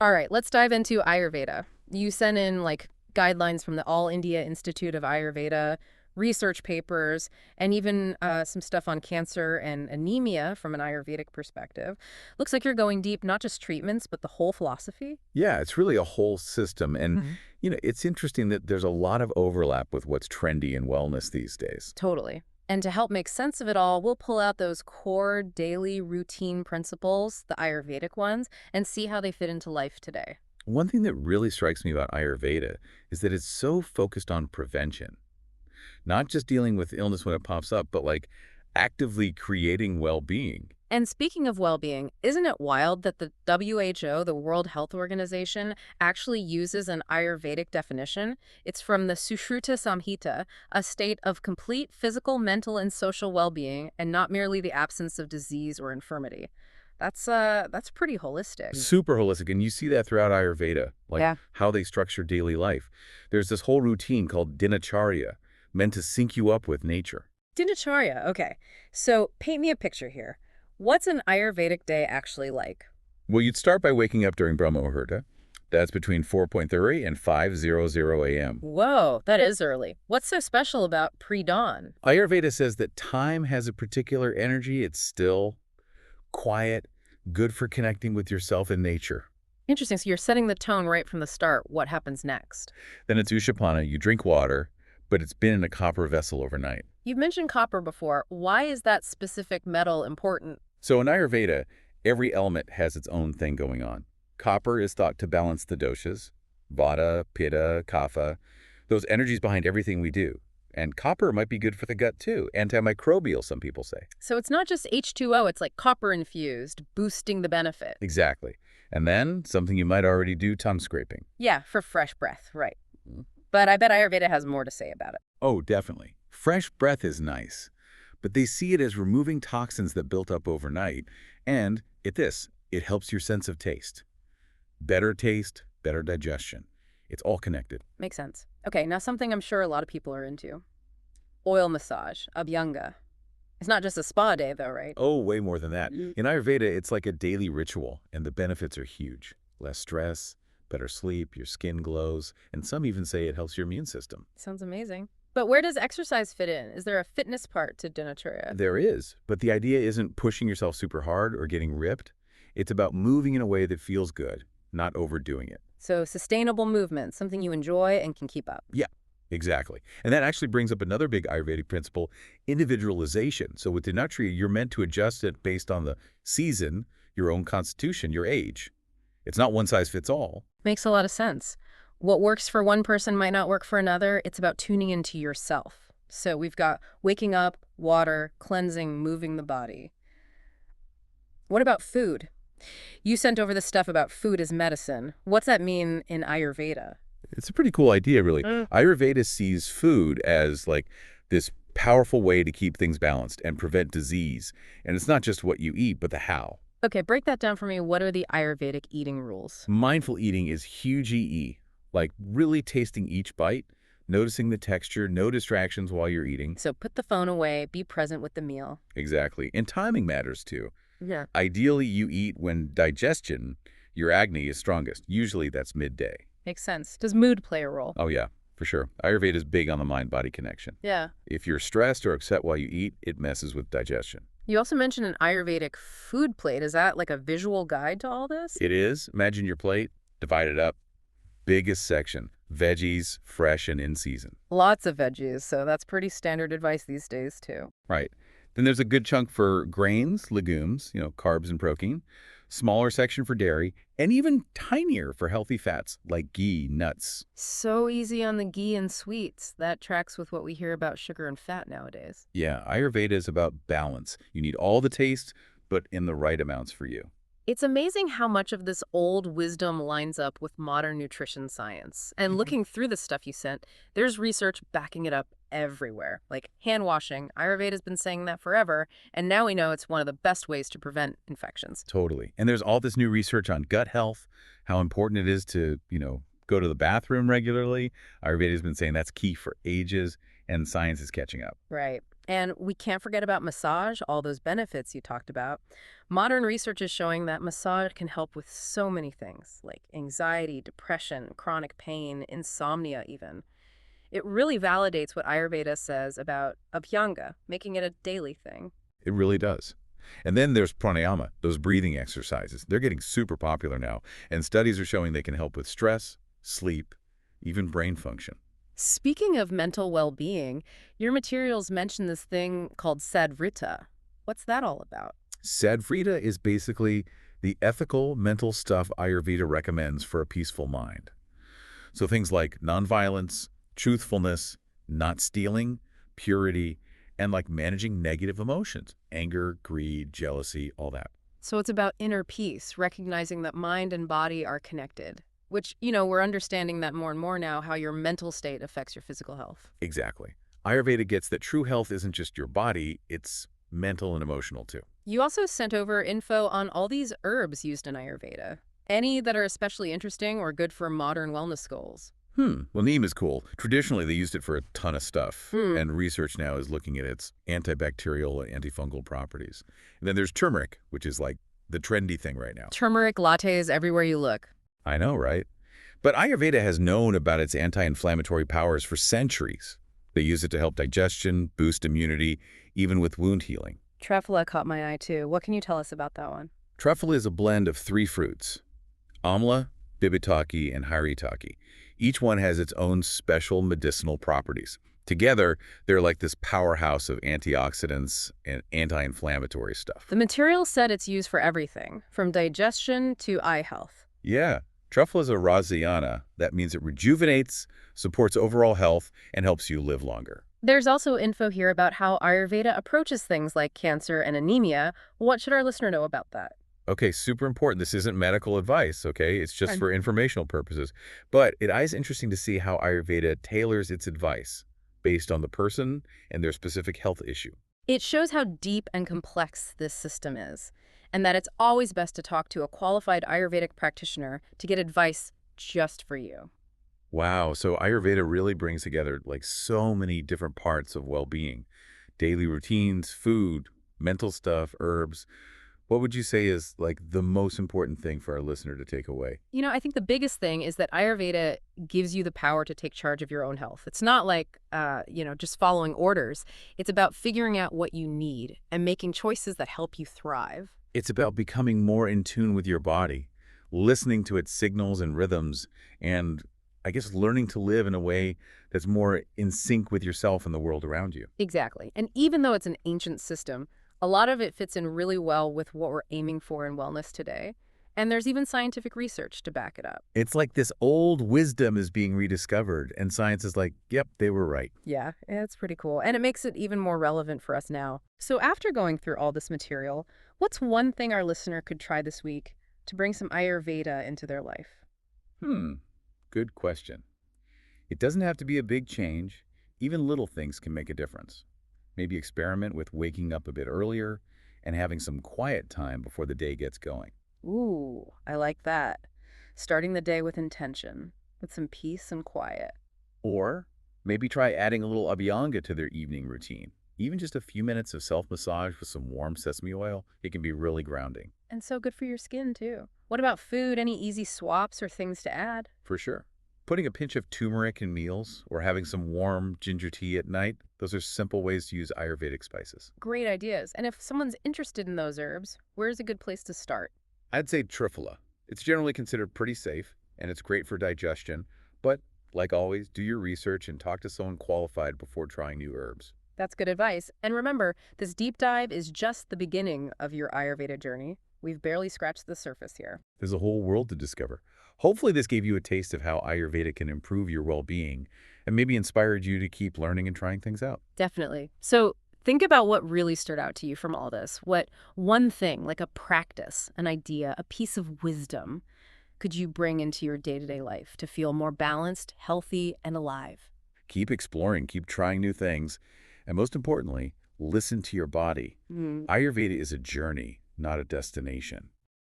All right, let's dive into Ayurveda. You sent in like guidelines from the All India Institute of Ayurveda, research papers, and even some stuff on cancer and anemia from an Ayurvedic perspective. Looks like you're going deep, not just treatments, but the whole philosophy. Yeah, it's really a whole system. And, Mhm. it's interesting that there's a lot of overlap with what's trendy in wellness these days. Totally. And to help make sense of it all, we'll pull out those core daily routine principles, the Ayurvedic ones, and see how they fit into life today. One thing that really strikes me about Ayurveda is that it's so focused on prevention, not just dealing with illness when it pops up, but like actively creating well-being. And speaking of well-being, isn't it wild that the WHO, the World Health Organization, actually uses an Ayurvedic definition? It's from the Sushruta Samhita, a state of complete physical, mental, and social well-being, and not merely the absence of disease or infirmity. That's pretty holistic. Super holistic, and you see that throughout Ayurveda, like Yeah. how they structure daily life. There's this whole routine called Dinacharya, meant to sync you up with nature. Dinacharya, okay. So paint me a picture here. What's an Ayurvedic day actually like? Well, you'd start by waking up during Brahma Muhurta. That's between 4:30 and 5:00 a.m. Whoa, that is early. What's so special about pre-dawn? Ayurveda says that time has a particular energy. It's still, quiet, good for connecting with yourself and nature. Interesting. So you're setting the tone right from the start. What happens next? Then it's Ushapana. You drink water, but it's been in a copper vessel overnight. You've mentioned copper before. Why is that specific metal important? So in Ayurveda, every element has its own thing going on. Copper is thought to balance the doshas, vata, pitta, kapha, those energies behind everything we do. And copper might be good for the gut too, antimicrobial, some people say. So it's not just H2O, it's like copper infused, boosting the benefit. Exactly. And then something you might already do, tongue scraping. Yeah, for fresh breath, right. Mm. But I bet Ayurveda has more to say about it. Oh, definitely. Fresh breath is nice, but they see it as removing toxins that built up overnight. And it helps your sense of taste. Better taste, better digestion. It's all connected. Makes sense. Okay, now something I'm sure a lot of people are into. Oil massage, abhyanga. It's not just a spa day though, right? Oh, way more than that. Mm. In Ayurveda, it's like a daily ritual, and the benefits are huge. Less stress, better sleep, your skin glows, and some even say it helps your immune system. Sounds amazing. But where does exercise fit in? Is there a fitness part to Dinacharya? There is, but the idea isn't pushing yourself super hard or getting ripped. It's about moving in a way that feels good, not overdoing it. So sustainable movement, something you enjoy and can keep up. Yeah, exactly. And that actually brings up another big Ayurvedic principle, individualization. So with Dinacharya, you're meant to adjust it based on the season, your own constitution, your age. It's not one size fits all. Makes a lot of sense. What works for one person might not work for another. It's about tuning into yourself. So we've got waking up, water, cleansing, moving the body. What about food? You sent over the stuff about food as medicine. What's that mean in Ayurveda? It's a pretty cool idea, really. Mm. Ayurveda sees food as like this powerful way to keep things balanced and prevent disease. And it's not just what you eat, but the how. Okay, break that down for me. What are the Ayurvedic eating rules? Mindful eating is huge EE, like really tasting each bite, noticing the texture, no distractions while you're eating. So put the phone away, be present with the meal. Exactly. And timing matters too. Yeah. Ideally, you eat when digestion, your agni, is strongest. Usually that's midday. Makes sense. Does mood play a role? Oh yeah, for sure. Ayurveda is big on the mind-body connection. Yeah. If you're stressed or upset while you eat, it messes with digestion. You also mentioned an Ayurvedic food plate. Is that like a visual guide to all this? It is. Imagine your plate, divide it up. Biggest section, veggies, fresh and in season. Lots of veggies, so that's pretty standard advice these days too. Right. Then there's a good chunk for grains, legumes, carbs and protein, smaller section for dairy, and even tinier for healthy fats like ghee, nuts. So easy on the ghee and sweets. That tracks with what we hear about sugar and fat nowadays. Yeah, Ayurveda is about balance. You need all the taste, but in the right amounts for you. It's amazing how much of this old wisdom lines up with modern nutrition science. And looking through the stuff you sent, there's research backing it up everywhere. Like hand washing, Ayurveda's been saying that forever, and now we know it's one of the best ways to prevent infections. Totally. And there's all this new research on gut health, how important it is to, go to the bathroom regularly. Ayurveda's been saying that's key for ages, and science is catching up. Right. And we can't forget about massage, all those benefits you talked about. Modern research is showing that massage can help with so many things, like anxiety, depression, chronic pain, insomnia even. It really validates what Ayurveda says about abhyanga, making it a daily thing. It really does. And then there's pranayama, those breathing exercises. They're getting super popular now, and studies are showing they can help with stress, sleep, even brain function. Speaking of mental well-being, your materials mention this thing called sadvrita. What's that all about? Sadvrita is basically the ethical mental stuff Ayurveda recommends for a peaceful mind. So things like nonviolence, truthfulness, not stealing, purity, and like managing negative emotions, anger, greed, jealousy, all that. So it's about inner peace, recognizing that mind and body are connected, which, we're understanding that more and more now, how your mental state affects your physical health. Exactly. Ayurveda gets that true health isn't just your body, it's mental and emotional too. You also sent over info on all these herbs used in Ayurveda. Any that are especially interesting or good for modern wellness goals? Well, neem is cool. Traditionally, they used it for a ton of stuff, Hmm. and research now is looking at its antibacterial and antifungal properties. And then there's turmeric, which is like the trendy thing right now. Turmeric lattes everywhere you look. I know, right? But Ayurveda has known about its anti-inflammatory powers for centuries. They use it to help digestion, boost immunity, even with wound healing. Trefla caught my eye too. What can you tell us about that one? Truffle is a blend of 3 fruits, amla, bibitaki, and haritaki. Each one has its own special medicinal properties. Together, they're like this powerhouse of antioxidants and anti-inflammatory stuff. The material said it's used for everything, from digestion to eye health. Yeah, truffle is a rasayana. That means it rejuvenates, supports overall health, and helps you live longer. There's also info here about how Ayurveda approaches things like cancer and anemia. What should our listener know about that? Okay, super important. This isn't medical advice, okay? It's just Fine. for informational purposes. But it is interesting to see how Ayurveda tailors its advice based on the person and their specific health issue. It shows how deep and complex this system is, and that it's always best to talk to a qualified Ayurvedic practitioner to get advice just for you. Wow, so Ayurveda really brings together like so many different parts of well-being. Daily routines, food, mental stuff, herbs. What would you say is like the most important thing for our listener to take away? I think the biggest thing is that Ayurveda gives you the power to take charge of your own health. It's not like, just following orders. It's about figuring out what you need and making choices that help you thrive. It's about becoming more in tune with your body, listening to its signals and rhythms, and I guess learning to live in a way that's more in sync with yourself and the world around you. Exactly. And even though it's an ancient system, a lot of it fits in really well with what we're aiming for in wellness today. And there's even scientific research to back it up. It's like this old wisdom is being rediscovered, and science is like, yep, they were right. Yeah, it's pretty cool. And it makes it even more relevant for us now. So after going through all this material, what's one thing our listener could try this week to bring some Ayurveda into their life? Good question. It doesn't have to be a big change. Even little things can make a difference. Maybe experiment with waking up a bit earlier and having some quiet time before the day gets going. Ooh, I like that. Starting the day with intention, with some peace and quiet. Or maybe try adding a little abhyanga to their evening routine. Even just a few minutes of self-massage with some warm sesame oil, it can be really grounding. And so good for your skin, too. What about food? Any easy swaps or things to add? For sure. Putting a pinch of turmeric in meals or having some warm ginger tea at night, those are simple ways to use Ayurvedic spices. Great ideas. And if someone's interested in those herbs, where's a good place to start? I'd say triphala. It's generally considered pretty safe, and it's great for digestion, but like always, do your research and talk to someone qualified before trying new herbs. That's good advice. And remember, this deep dive is just the beginning of your Ayurveda journey. We've barely scratched the surface here. There's a whole world to discover. Hopefully this gave you a taste of how Ayurveda can improve your well-being and maybe inspired you to keep learning and trying things out. Definitely. So think about what really stood out to you from all this. What one thing, like a practice, an idea, a piece of wisdom, could you bring into your day-to-day life to feel more balanced, healthy, and alive? Keep exploring, keep trying new things, and most importantly, listen to your body. Ayurveda is a journey, not a destination.